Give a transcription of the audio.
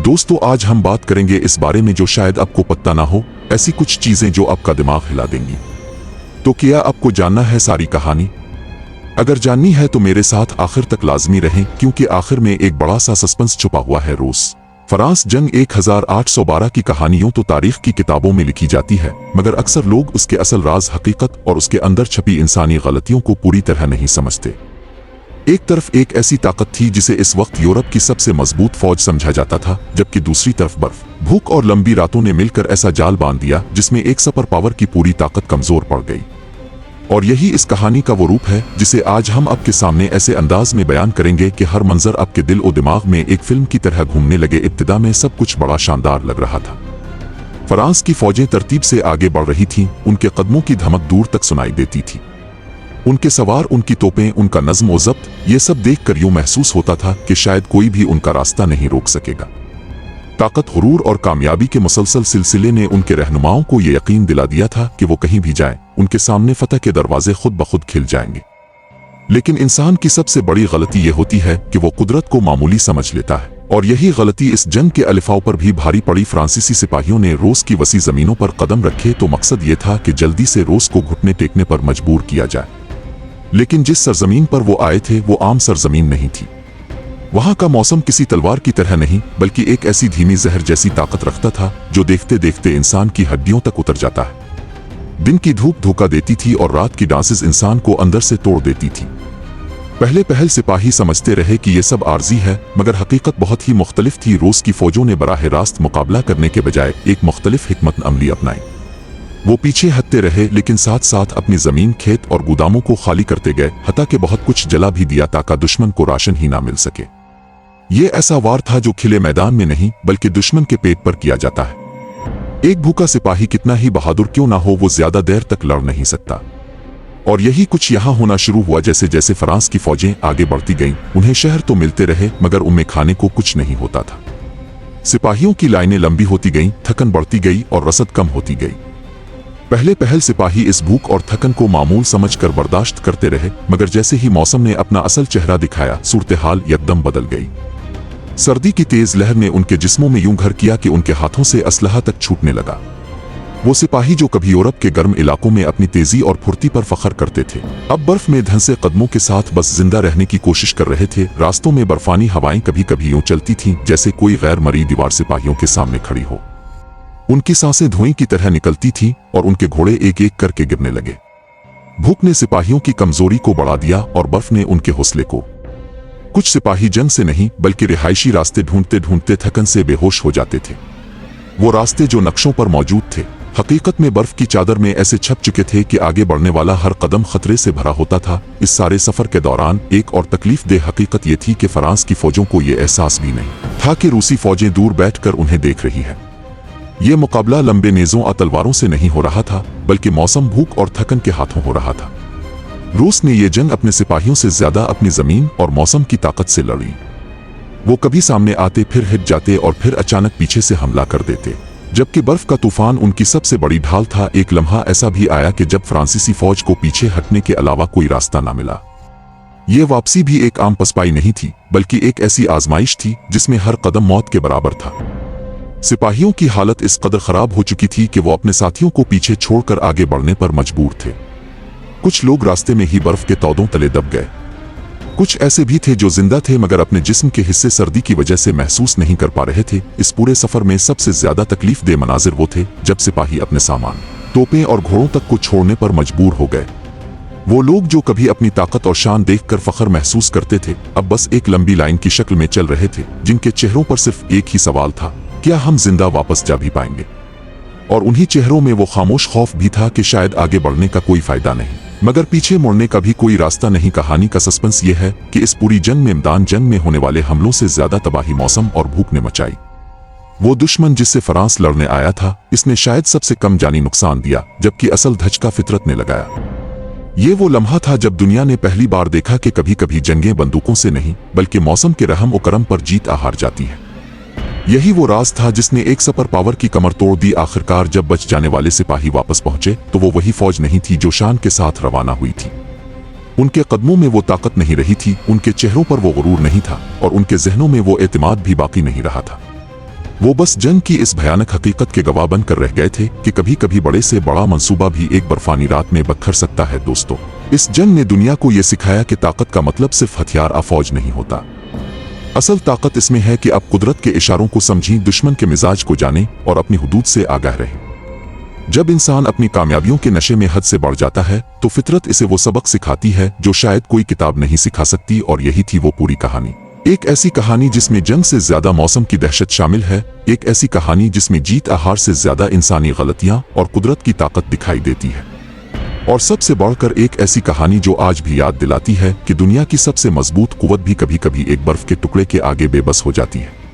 दोस्तों आज हम बात करेंगे इस बारे में जो शायद आपको पता ना हो, ऐसी कुछ चीजें जो आपका दिमाग हिला देंगी। तो क्या आपको जानना है सारी कहानी? अगर जाननी है तो मेरे साथ आखिर तक लाजमी रहें, क्योंकि आखिर में एक बड़ा सा सस्पेंस छुपा हुआ है। रूस फ्रांस जंग 1812 की कहानियों तो तारीख की किताबों में लिखी जाती है, मगर अक्सर लोग उसके असल राज, हकीकत और उसके अंदर छपी इंसानी गलतियों को पूरी तरह नहीं समझते। एक तरफ एक ऐसी ताकत थी जिसे इस वक्त यूरोप की सबसे मजबूत फौज समझा जाता था, जबकि दूसरी तरफ बर्फ, भूख और लंबी रातों ने मिलकर ऐसा जाल बांध दिया जिसमें एक सुपर पावर की पूरी ताकत कमजोर पड़ गई। और यही इस कहानी का वो रूप है जिसे आज हम आपके सामने ऐसे अंदाज में बयान करेंगे कि हर मंजर आपके दिल और दिमाग में एक फिल्म की तरह घूमने लगे। इब्तिदा में सब कुछ बड़ा शानदार लग रहा था। फ्रांस की फौजें तरतीब से आगे बढ़ रही थीं, उनके कदमों की धमक दूर तक सुनाई देती थी। उनके सवार, उनकी तोपें, उनका नज्म और ज़ब्त, ये सब देखकर यूं महसूस होता था कि शायद कोई भी उनका रास्ता नहीं रोक सकेगा। ताकत, गुरूर और कामयाबी के मुसलसल सिलसिले ने उनके रहनुमाओं को ये यकीन दिला दिया था कि वो कहीं भी जाएं, उनके सामने फतह के दरवाजे खुद ब खुद खिल जाएंगे। लेकिन इंसान की सबसे बड़ी गलती ये होती है कि वो कुदरत को मामूली समझ लेता है, और यही गलती इस जंग के अलिफाव पर भी भारी पड़ी। फ्रांसीसी सिपाहियों ने रोस की वसी जमीनों पर कदम रखे तो मकसद ये था कि जल्दी से रोस को घुटने टेकने पर मजबूर किया जाए। लेकिन जिस सरजमीन पर वो आए थे वो आम सरजमीन नहीं थी। वहां का मौसम किसी तलवार की तरह नहीं, बल्कि एक ऐसी धीमी जहर जैसी ताकत रखता था जो देखते देखते इंसान की हड्डियों तक उतर जाता है। दिन की धूप धोखा देती थी और रात की डांसेस इंसान को अंदर से तोड़ देती थी। पहले पहल सिपाही समझते रहे कि ये सब आर्जी है, मगर हकीकत बहुत ही मुख्तलिफ थी। रूस की फौजों ने बराह रास्त मुकाबला करने के बजाय एक मुख्तलिफ हिकमत अमली अपनाई। वो पीछे हटते रहे, लेकिन साथ साथ अपनी जमीन, खेत और गोदामों को खाली करते गए, हत्ता कि बहुत कुछ जला भी दिया ताकि दुश्मन को राशन ही ना मिल सके। ये ऐसा वार था जो खिले मैदान में नहीं बल्कि दुश्मन के पेट पर किया जाता है। एक भूखा सिपाही कितना ही बहादुर क्यों ना हो, वो ज्यादा देर तक लड़ नहीं सकता। और यही कुछ यहाँ होना शुरू हुआ। जैसे जैसे फ्रांस की फौजें आगे बढ़ती गईं, उन्हें शहर तो मिलते रहे, मगर उनमें खाने को कुछ नहीं होता था। सिपाहियों की लाइनें लंबी होती गईं, थकन बढ़ती गई और रसद कम होती गई। पहले पहल सिपाही इस भूख और थकन को मामूल समझकर बर्दाश्त करते रहे, मगर जैसे ही मौसम ने अपना असल चेहरा दिखाया, सूरत-ए-हाल यकदम बदल गई। सर्दी की तेज लहर ने उनके जिस्मों में यूं घर किया कि उनके हाथों से असलहा तक छूटने लगा। वो सिपाही जो कभी यूरोप के गर्म इलाकों में अपनी तेजी और फुर्ती पर फख्र करते थे, अब बर्फ में धंसे कदमों के साथ बस जिंदा रहने की कोशिश कर रहे थे। रास्तों में बर्फानी हवाएं कभी कभी यूं चलती थीं जैसे कोई गैर मरी दीवार सिपाहियों के सामने खड़ी हो। उनकी सांसें धुएं की तरह निकलती थीं और उनके घोड़े एक एक करके गिरने लगे। भूख ने सिपाहियों की कमजोरी को बढ़ा दिया और बर्फ ने उनके हौसले को। कुछ सिपाही जंग से नहीं बल्कि रिहायशी रास्ते ढूंढते ढूंढते थकन से बेहोश हो जाते थे। वो रास्ते जो नक्शों पर मौजूद थे, हकीकत में बर्फ की चादर में ऐसे छप चुके थे कि आगे बढ़ने वाला हर कदम खतरे से भरा होता था। इस सारे सफर के दौरान एक और तकलीफ देह हकीकत ये थी कि फ्रांस की फौजों को ये एहसास भी नहीं था कि रूसी फौजें दूर बैठकर उन्हें देख रही है। ये मुकाबला लंबे नेज़ों और तलवारों से नहीं हो रहा था, बल्कि मौसम, भूख और थकन के हाथों हो रहा था। रूस ने ये जंग अपने सिपाहियों से ज्यादा अपनी जमीन और मौसम की ताकत से लड़ी। वो कभी सामने आते, फिर हिट जाते और फिर अचानक पीछे से हमला कर देते, जबकि बर्फ का तूफान उनकी सबसे बड़ी ढाल था। एक लम्हा ऐसा भी आया कि जब फ्रांसीसी फौज को पीछे हटने के अलावा कोई रास्ता ना मिला। ये वापसी भी एक आम पसपाई नहीं थी, बल्कि एक ऐसी आजमाइश थी जिसमें हर कदम मौत के बराबर था। सिपाहियों की हालत इस कदर खराब हो चुकी थी कि वो अपने साथियों को पीछे छोड़कर आगे बढ़ने पर मजबूर थे। कुछ लोग रास्ते में ही बर्फ के तौदों तले दब गए। कुछ ऐसे भी थे जो जिंदा थे, मगर अपने जिस्म के हिस्से सर्दी की वजह से महसूस नहीं कर पा रहे थे। इस पूरे सफर में सबसे ज्यादा तकलीफ दे मनाजिर वो थे जब सिपाही अपने सामान, तोपें और घोड़ों तक को छोड़ने पर मजबूर हो गए। वो लोग जो कभी अपनी ताकत और शान देखकर फख्र महसूस करते थे, अब बस एक लंबी लाइन की शक्ल में चल रहे थे, जिनके चेहरों पर सिर्फ एक ही सवाल था, क्या हम जिंदा वापस जा भी पाएंगे? और उन्हीं चेहरों में वो खामोश खौफ भी था कि शायद आगे बढ़ने का कोई फायदा नहीं, मगर पीछे मुड़ने का भी कोई रास्ता नहीं। कहानी का सस्पेंस ये है कि इस पूरी जंग में, मैदान जंग में होने वाले हमलों से ज्यादा तबाही मौसम और भूख ने मचाई। वो दुश्मन जिससे फ्रांस लड़ने आया था, इसने शायद सबसे कम जानी नुकसान दिया, जबकि असल धचका फितरत ने लगाया। ये वो लम्हा था जब दुनिया ने पहली बार देखा कि कभी कभी जंगें बंदूकों से नहीं बल्कि मौसम के रहम और करम पर जीत हार जाती है। यही वो राज था जिसने एक सुपर पावर की कमर तोड़ दी। आखिरकार जब बच जाने वाले सिपाही वापस पहुंचे तो वो वही फौज नहीं थी जो शान के साथ रवाना हुई थी। उनके कदमों में वो ताकत नहीं रही थी, उनके चेहरों पर वो गुरूर नहीं था और उनके जहनों में वो एतमाद भी बाकी नहीं रहा था। वो बस जंग की इस भयानक हकीकत के गवाह बनकर रह गए थे कि कभी कभी बड़े से बड़ा मंसूबा भी एक बर्फानी रात में बखर सकता है। दोस्तों, इस जंग ने दुनिया को यह सिखाया कि ताकत का मतलब सिर्फ हथियार अफौज नहीं होता। असल ताकत इसमें है कि आप कुदरत के इशारों को समझें, दुश्मन के मिजाज को जानें और अपनी हुदूद से आगाह रहें। जब इंसान अपनी कामयाबियों के नशे में हद से बढ़ जाता है तो फितरत इसे वो सबक सिखाती है जो शायद कोई किताब नहीं सिखा सकती, और यही थी वो पूरी कहानी। एक ऐसी कहानी जिसमें जंग से ज्यादा मौसम की दहशत शामिल है, एक ऐसी कहानी जिसमें जीत हार से ज्यादा इंसानी गलतियां और कुदरत की ताकत दिखाई देती है, और सबसे बढ़कर एक ऐसी कहानी जो आज भी याद दिलाती है कि दुनिया की सबसे मजबूत कुव्वत भी कभी कभी एक बर्फ के टुकड़े के आगे बेबस हो जाती है।